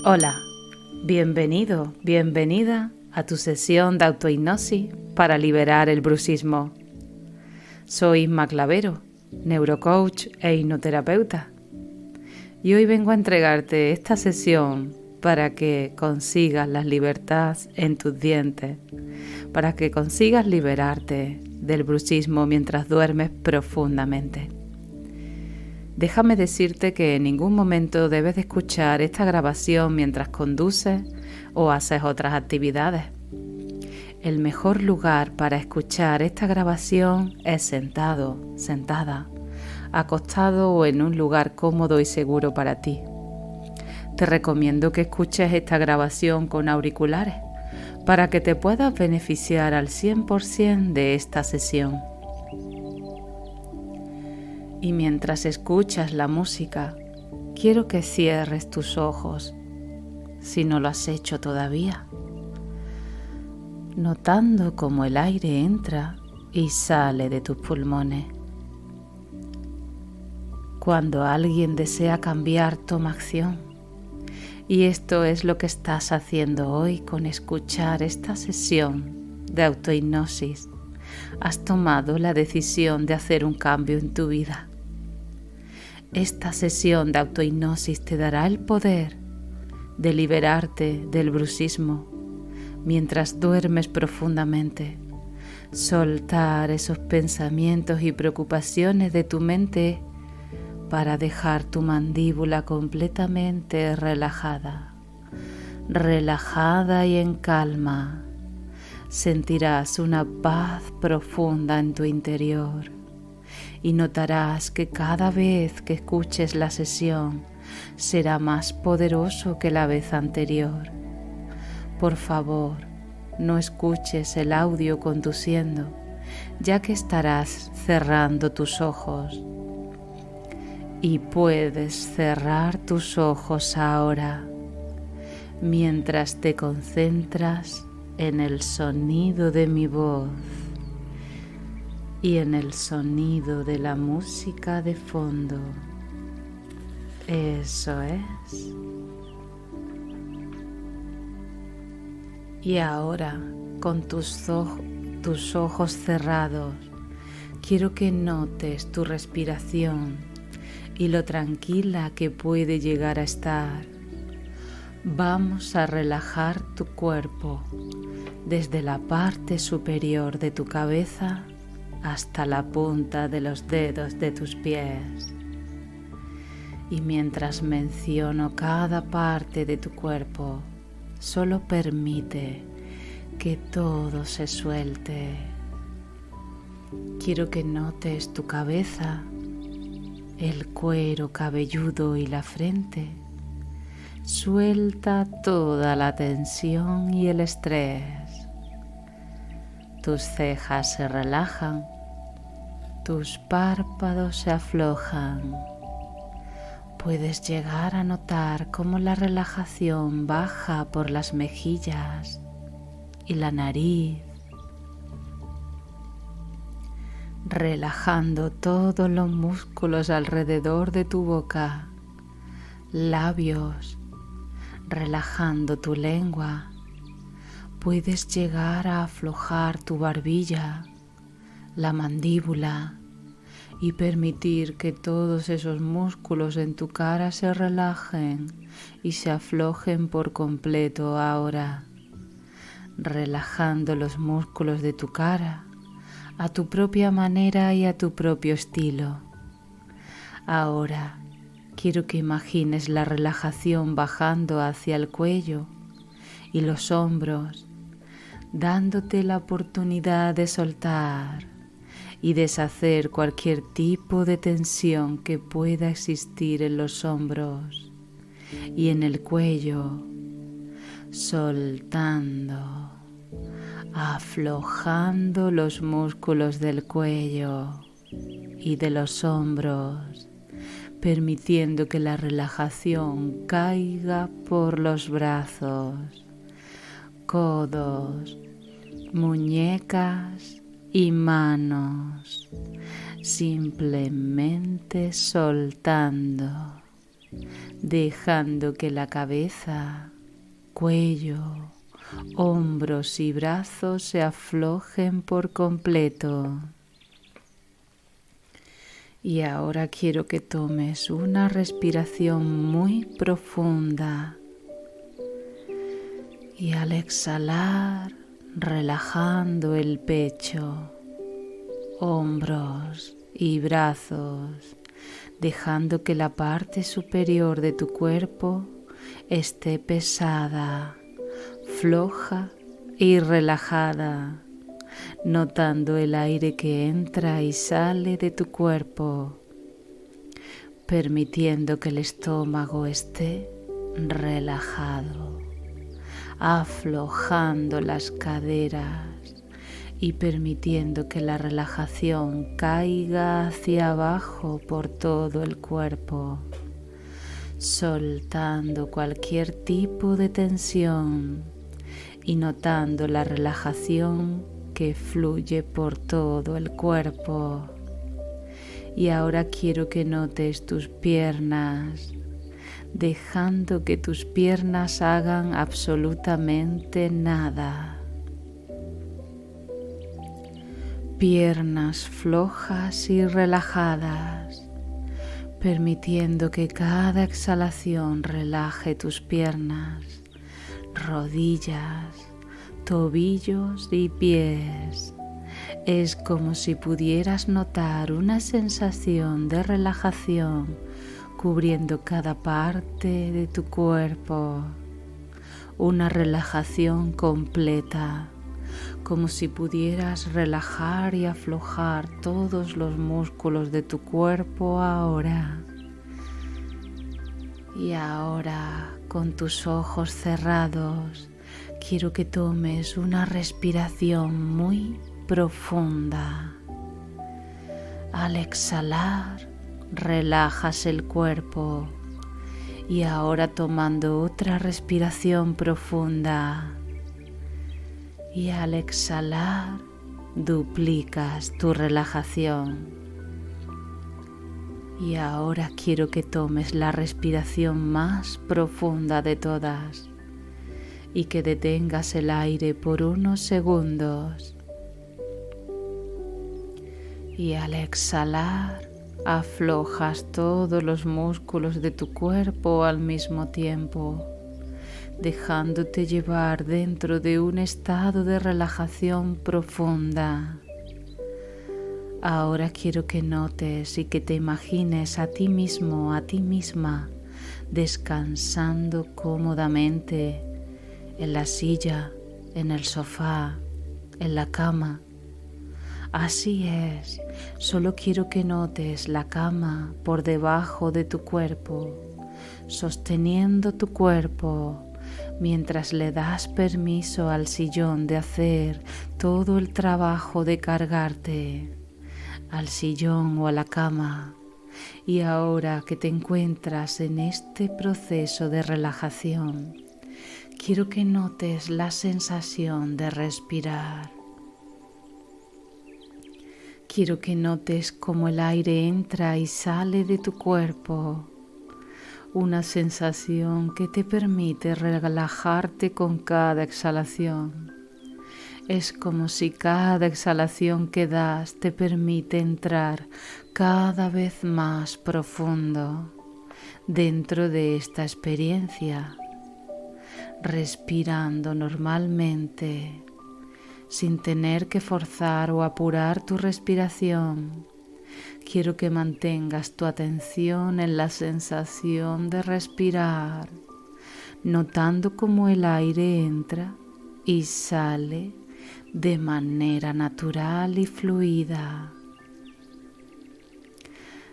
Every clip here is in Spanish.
Hola, bienvenido, bienvenida a tu sesión de autohipnosis para liberar el bruxismo. Soy Isma Clavero, neurocoach e hipnoterapeuta, y hoy vengo a entregarte esta sesión para que consigas la libertad en tus dientes, para que consigas liberarte del bruxismo mientras duermes profundamente. Déjame decirte que en ningún momento debes de escuchar esta grabación mientras conduces o haces otras actividades. El mejor lugar para escuchar esta grabación es sentado, sentada, acostado o en un lugar cómodo y seguro para ti. Te recomiendo que escuches esta grabación con auriculares para que te puedas beneficiar al 100% de esta sesión. Y mientras escuchas la música, quiero que cierres tus ojos, si no lo has hecho todavía, notando cómo el aire entra y sale de tus pulmones. Cuando alguien desea cambiar, toma acción. Y esto es lo que estás haciendo hoy con escuchar esta sesión de autohipnosis. Has tomado la decisión de hacer un cambio en tu vida. Esta sesión de autohipnosis te dará el poder de liberarte del bruxismo mientras duermes profundamente, soltar esos pensamientos y preocupaciones de tu mente para dejar tu mandíbula completamente relajada, relajada y en calma. Sentirás una paz profunda en tu interior. Y notarás que cada vez que escuches la sesión será más poderoso que la vez anterior. Por favor, no escuches el audio conduciendo, ya que estarás cerrando tus ojos. Y puedes cerrar tus ojos ahora, mientras te concentras en el sonido de mi voz y en el sonido de la música de fondo. Eso es. Y ahora, con tus ojos cerrados, quiero que notes tu respiración y lo tranquila que puede llegar a estar. Vamos a relajar tu cuerpo desde la parte superior de tu cabeza hasta la punta de los dedos de tus pies. Y mientras menciono cada parte de tu cuerpo, solo permite que todo se suelte. Quiero que notes tu cabeza, el cuero cabelludo y la frente. Suelta toda la tensión y el estrés. Tus cejas se relajan, tus párpados se aflojan. Puedes llegar a notar cómo la relajación baja por las mejillas y la nariz, relajando todos los músculos alrededor de tu boca, labios, relajando tu lengua. Puedes llegar a aflojar tu barbilla, la mandíbula y permitir que todos esos músculos en tu cara se relajen y se aflojen por completo ahora, relajando los músculos de tu cara a tu propia manera y a tu propio estilo. Ahora quiero que imagines la relajación bajando hacia el cuello y los hombros, dándote la oportunidad de soltar y deshacer cualquier tipo de tensión que pueda existir en los hombros y en el cuello, soltando, aflojando los músculos del cuello y de los hombros, permitiendo que la relajación caiga por los brazos, codos, muñecas y manos, simplemente soltando, dejando que la cabeza, cuello, hombros y brazos se aflojen por completo. Y ahora quiero que tomes una respiración muy profunda y al exhalar, relajando el pecho, hombros y brazos, dejando que la parte superior de tu cuerpo esté pesada, floja y relajada, notando el aire que entra y sale de tu cuerpo, permitiendo que el estómago esté relajado, aflojando las caderas y permitiendo que la relajación caiga hacia abajo por todo el cuerpo, soltando cualquier tipo de tensión y notando la relajación que fluye por todo el cuerpo. Y ahora quiero que notes tus piernas, dejando que tus piernas hagan absolutamente nada. Piernas flojas y relajadas, permitiendo que cada exhalación relaje tus piernas, rodillas, tobillos y pies. Es como si pudieras notar una sensación de relajación cubriendo cada parte de tu cuerpo, una relajación completa, como si pudieras relajar y aflojar todos los músculos de tu cuerpo ahora. Y ahora, con tus ojos cerrados, quiero que tomes una respiración muy profunda. Al exhalar, relajas el cuerpo y ahora tomando otra respiración profunda. Y al exhalar, duplicas tu relajación. Y ahora quiero que tomes la respiración más profunda de todas y que detengas el aire por unos segundos. Y al exhalar, aflojas todos los músculos de tu cuerpo al mismo tiempo, dejándote llevar dentro de un estado de relajación profunda. Ahora quiero que notes y que te imagines a ti mismo, a ti misma, descansando cómodamente en la silla, en el sofá, en la cama. Así es, solo quiero que notes la cama por debajo de tu cuerpo, sosteniendo tu cuerpo, mientras le das permiso al sillón de hacer todo el trabajo de cargarte, al sillón o a la cama. Y ahora que te encuentras en este proceso de relajación, quiero que notes la sensación de respirar. Quiero que notes cómo el aire entra y sale de tu cuerpo, una sensación que te permite relajarte con cada exhalación. Es como si cada exhalación que das te permite entrar cada vez más profundo dentro de esta experiencia, respirando normalmente, sin tener que forzar o apurar tu respiración. Quiero que mantengas tu atención en la sensación de respirar, notando cómo el aire entra y sale de manera natural y fluida.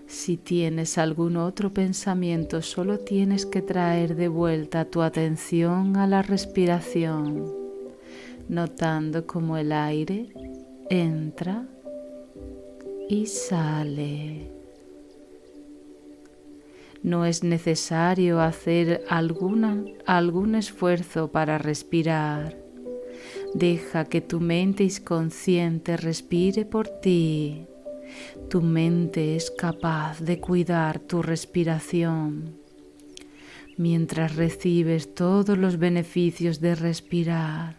Si tienes algún otro pensamiento, solo tienes que traer de vuelta tu atención a la respiración, notando cómo el aire entra y sale. No es necesario hacer algún esfuerzo para respirar. Deja que tu mente inconsciente respire por ti. Tu mente es capaz de cuidar tu respiración. mientras recibes todos los beneficios de respirar,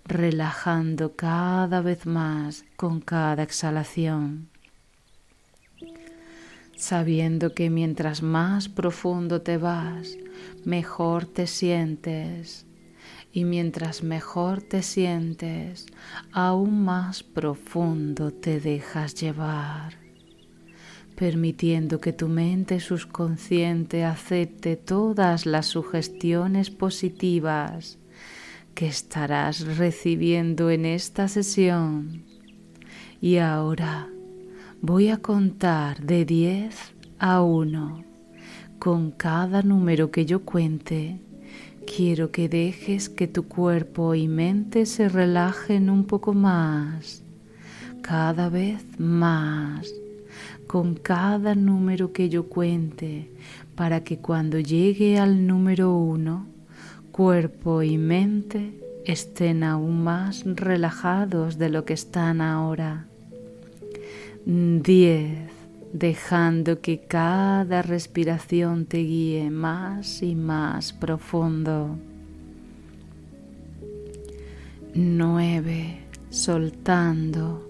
relajando cada vez más con cada exhalación, sabiendo que mientras más profundo te vas, mejor te sientes. Y mientras mejor te sientes, aún más profundo te dejas llevar, permitiendo que tu mente subconsciente acepte todas las sugestiones positivas que estarás recibiendo en esta sesión. Y ahora voy a contar de 10 a 1. Con cada número que yo cuente, quiero que dejes que tu cuerpo y mente se relajen un poco más, cada vez más, con cada número que yo cuente, para que cuando llegue al número 1, cuerpo y mente estén aún más relajados de lo que están ahora. 10. Dejando que cada respiración te guíe más y más profundo. 9. Soltando,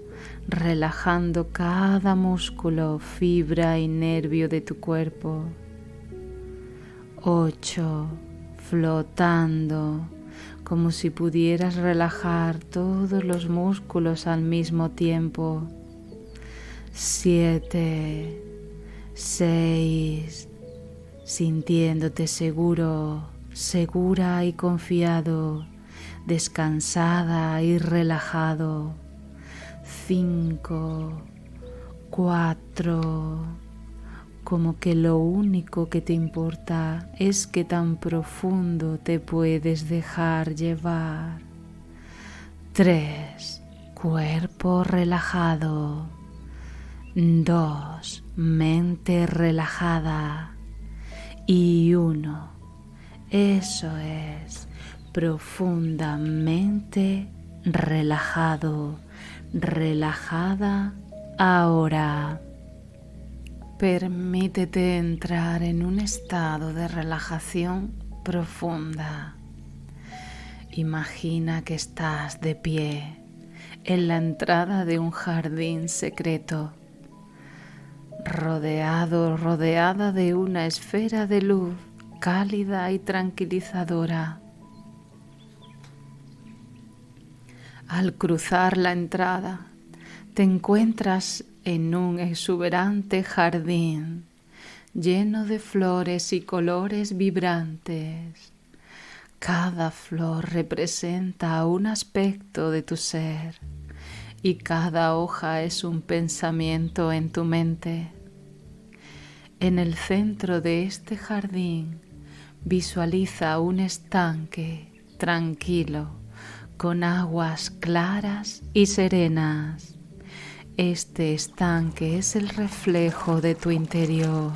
relajando cada músculo, fibra y nervio de tu cuerpo. 8. Flotando, como si pudieras relajar todos los músculos al mismo tiempo. 7, 6, sintiéndote seguro, segura y confiado, descansada y relajado. 5, 4, como que lo único que te importa es que tan profundo te puedes dejar llevar. 3, cuerpo relajado. 2, mente relajada. Y 1, eso es, profundamente relajado, relajada ahora. Permítete entrar en un estado de relajación profunda. Imagina que estás de pie en la entrada de un jardín secreto, rodeada de una esfera de luz cálida y tranquilizadora. Al cruzar la entrada, te encuentras en un exuberante jardín lleno de flores y colores vibrantes. Cada flor representa un aspecto de tu ser y cada hoja es un pensamiento en tu mente. En el centro de este jardín visualiza un estanque tranquilo con aguas claras y serenas. Este estanque es el reflejo de tu interior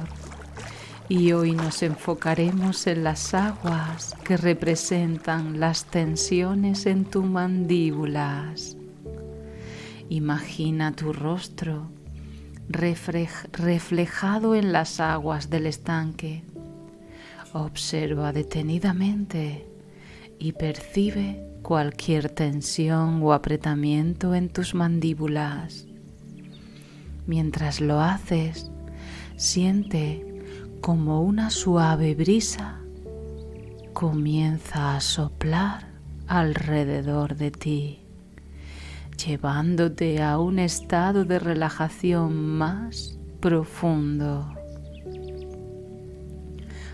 y hoy nos enfocaremos en las aguas que representan las tensiones en tus mandíbulas. Imagina tu rostro reflejado en las aguas del estanque. Observa detenidamente y percibe cualquier tensión o apretamiento en tus mandíbulas. Mientras lo haces, siente como una suave brisa comienza a soplar alrededor de ti, llevándote a un estado de relajación más profundo.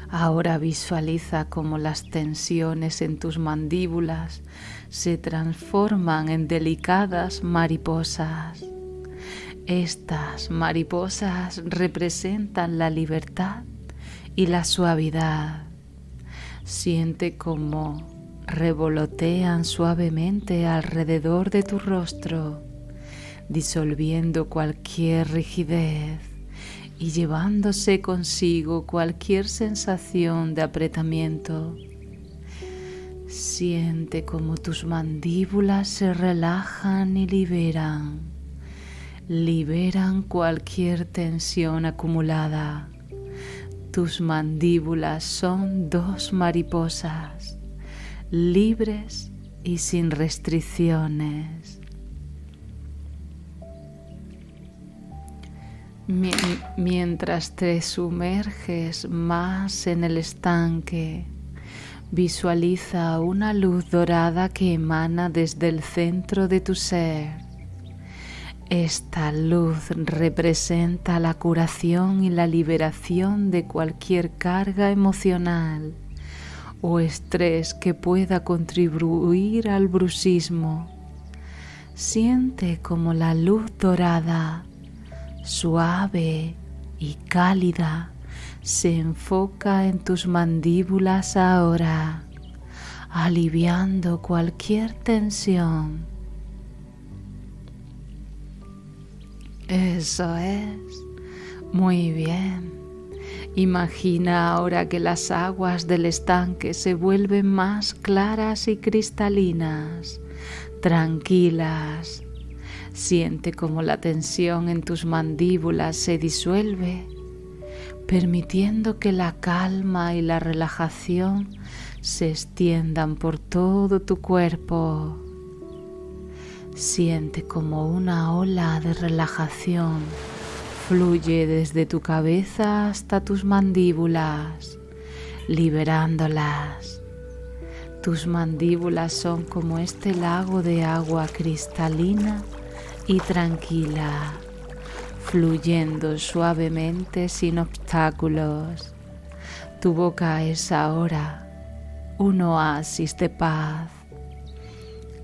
Ahora visualiza cómo las tensiones en tus mandíbulas se transforman en delicadas mariposas. Estas mariposas representan la libertad y la suavidad. Siente cómo revolotean suavemente alrededor de tu rostro, disolviendo cualquier rigidez y llevándose consigo cualquier sensación de apretamiento. Siente cómo tus mandíbulas se relajan y liberan cualquier tensión acumulada. Tus mandíbulas son 2 mariposas, libres y sin restricciones. Mientras te sumerges más en el estanque, visualiza una luz dorada que emana desde el centro de tu ser. Esta luz representa la curación y la liberación de cualquier carga emocional o estrés que pueda contribuir al bruxismo. Siente como la luz dorada, suave y cálida, se enfoca en tus mandíbulas ahora, aliviando cualquier tensión. Eso es. Muy bien. Imagina ahora que las aguas del estanque se vuelven más claras y cristalinas, tranquilas. Siente cómo la tensión en tus mandíbulas se disuelve, permitiendo que la calma y la relajación se extiendan por todo tu cuerpo. Siente como una ola de relajación fluye desde tu cabeza hasta tus mandíbulas, liberándolas. Tus mandíbulas son como este lago de agua cristalina y tranquila, fluyendo suavemente sin obstáculos. Tu boca es ahora un oasis de paz,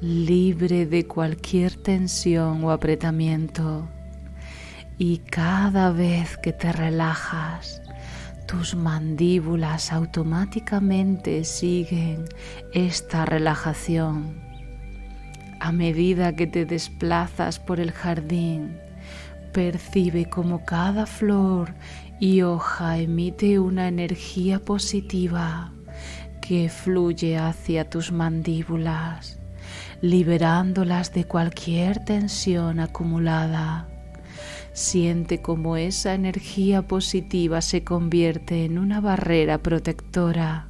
libre de cualquier tensión o apretamiento, y cada vez que te relajas, tus mandíbulas automáticamente siguen esta relajación. A medida que te desplazas por el jardín, percibe cómo cada flor y hoja emite una energía positiva que fluye hacia tus mandíbulas, liberándolas de cualquier tensión acumulada. Siente cómo esa energía positiva se convierte en una barrera protectora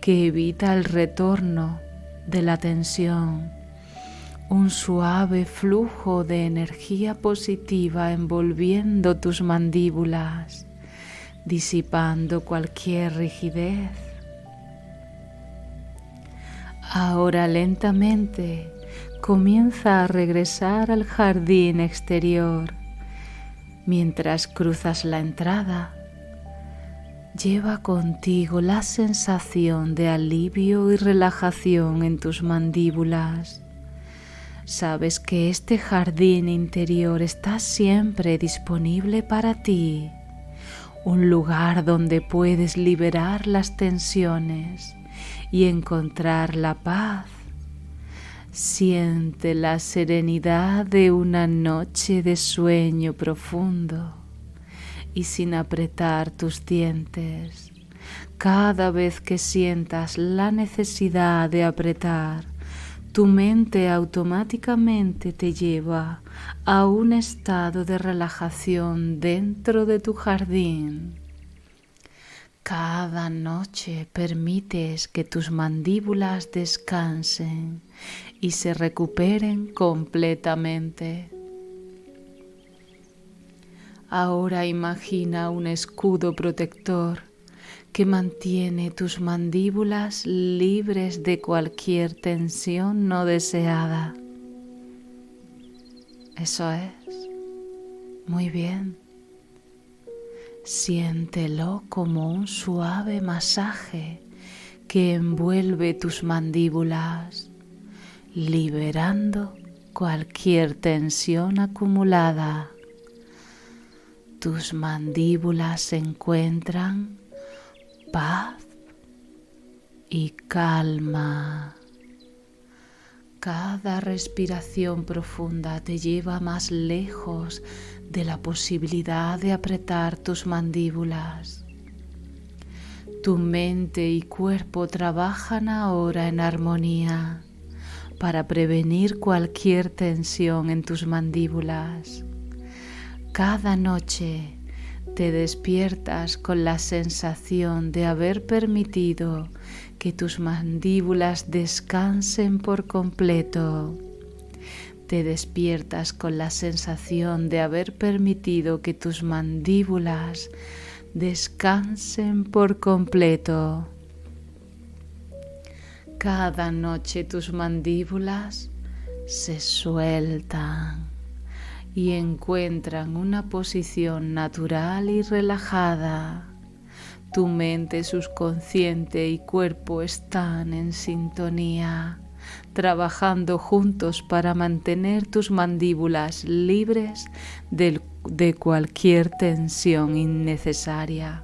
que evita el retorno de la tensión. Un suave flujo de energía positiva envolviendo tus mandíbulas, disipando cualquier rigidez. Ahora lentamente comienza a regresar al jardín exterior. Mientras cruzas la entrada, lleva contigo la sensación de alivio y relajación en tus mandíbulas. Sabes que este jardín interior está siempre disponible para ti, un lugar donde puedes liberar las tensiones y encontrar la paz. Siente la serenidad de una noche de sueño profundo y sin apretar tus dientes. Cada vez que sientas la necesidad de apretar, tu mente automáticamente te lleva a un estado de relajación dentro de tu jardín. Cada noche permites que tus mandíbulas descansen y se recuperen completamente. Ahora imagina un escudo protector que mantiene tus mandíbulas libres de cualquier tensión no deseada. Eso es. Muy bien. Siéntelo como un suave masaje que envuelve tus mandíbulas, liberando cualquier tensión acumulada. Tus mandíbulas encuentran paz y calma. Cada respiración profunda te lleva más lejos de la posibilidad de apretar tus mandíbulas. Tu mente y cuerpo trabajan ahora en armonía para prevenir cualquier tensión en tus mandíbulas. Cada noche Te despiertas con la sensación de haber permitido que tus mandíbulas descansen por completo. Te despiertas con la sensación de haber permitido que tus mandíbulas descansen por completo. Cada noche tus mandíbulas se sueltan y encuentran una posición natural y relajada. Tu mente subconsciente y cuerpo están en sintonía, trabajando juntos para mantener tus mandíbulas libres de cualquier tensión innecesaria.